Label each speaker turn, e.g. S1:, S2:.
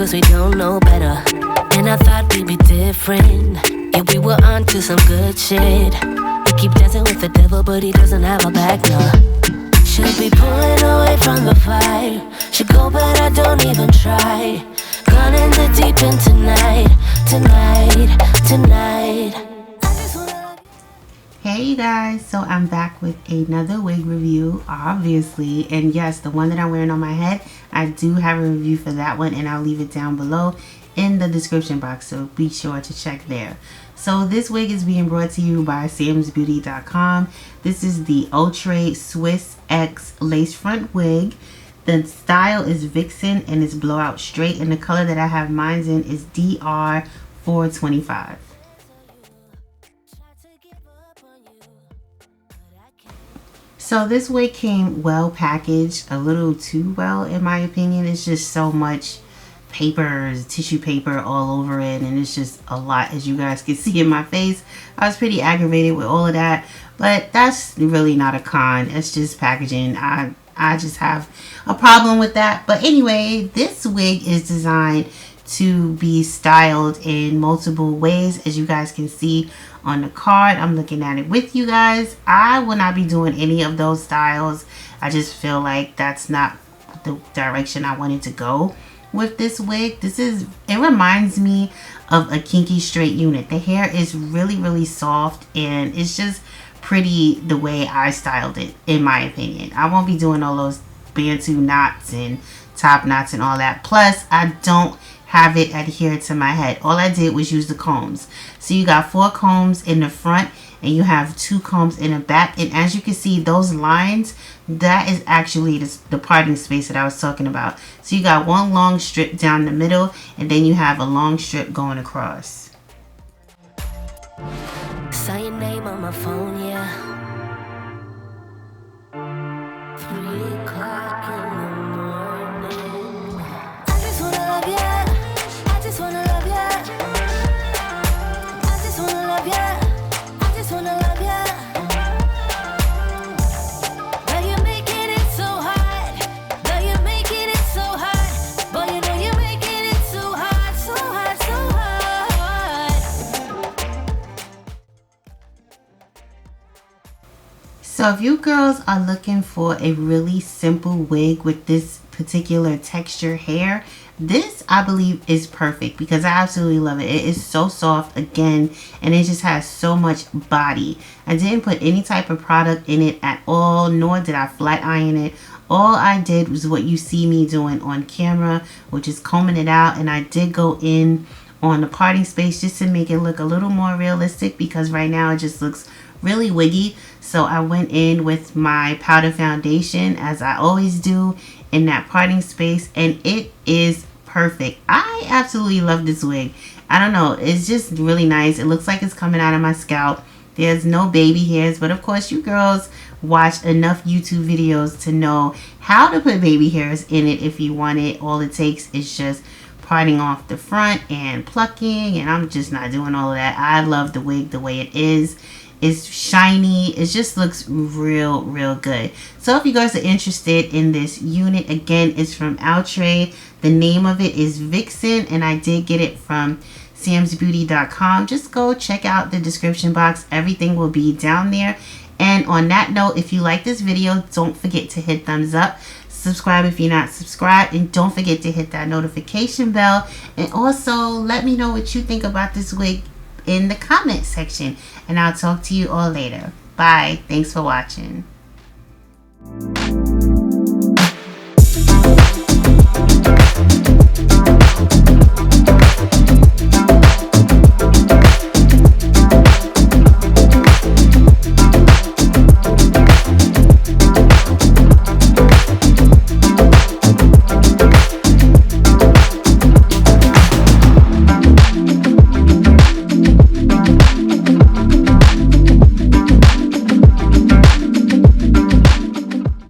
S1: cause we don't know better. And I thought we'd be different. Yeah, we were on to some good shit. We keep dancing with the devil, but he doesn't have a back, no. Should be pulling away from the fight. Should go, but I don't even try. Gone in the deep end tonight, tonight.
S2: Hey you guys, so I'm back with another wig review, obviously, and yes, the one that I'm wearing on my head, I do have a review for that one, and I'll leave it down below in the description box, so be sure to check there. So this wig is being brought to you by samsbeauty.com. This is the Outre Swiss X lace front wig. The style is Vixen and it's blowout straight, and the color that I have mine in is DR 425. So this wig came well packaged, a little too well in my opinion. It's just so much papers, tissue paper all over it, and it's just a lot, as you guys can see in my face. I was pretty aggravated with all of that, but that's really not a con. It's just packaging. I just have a problem with that. But anyway, this wig is designed to be styled in multiple ways, as you guys can see on the card. I'm looking at it with you guys. I will not be doing any of those styles. I just feel like that's not the direction I wanted to go with this wig. It reminds me of a kinky straight unit. The hair is really soft, and it's just pretty the way I styled it, in my opinion. I won't be doing all those bantu knots and top knots and all that. Plus, I don't have it adhere to my head. All I did was use the combs. So you got 4 combs in the front and you have 2 combs in the back, and as you can see, those lines, that is actually the parting space that I was talking about. So you got one long strip down the middle, and then you have a long strip going across.
S1: Saw your name on my phone, yeah. 3 o'clock in the morning. I just wanna love ya. I just wanna love ya. I just wanna love ya. I just wanna love ya. But you're making it so hard. But you're making it so hard. Boy, you know you're making it so hard, so hard, so hard.
S2: So if you girls are looking for a really simple wig with this particular texture hair, this I believe is perfect, because I absolutely love it. It is so soft again, and it just has so much body. I didn't put any type of product in it at all, nor did I flat iron it. All I did was what you see me doing on camera, which is combing it out, and I did go in on the parting space just to make it look a little more realistic, because right now it just looks really wiggy. So I went in with my powder foundation, as I always do, in that parting space, and it is perfect. I absolutely love this wig. I don't know, it's just really nice. It looks like it's coming out of my scalp. There's no baby hairs, but of course you girls watch enough YouTube videos to know how to put baby hairs in it if you want it. All it takes is just parting off the front and plucking, and I'm just not doing all of that. I love the wig the way it is. It's shiny. It just looks real good. So if you guys are interested in this unit, again, it's from Outre. The name of it is Vixen, and I did get it from samsbeauty.com. Just go check out the description box. Everything will be down there. And on that note, if you like this video, don't forget to hit thumbs up. Subscribe if you're not subscribed, and don't forget to hit that notification bell. And also let me know what you think about this wig in the comment section, and I'll talk to you all later. Bye. Thanks for watching.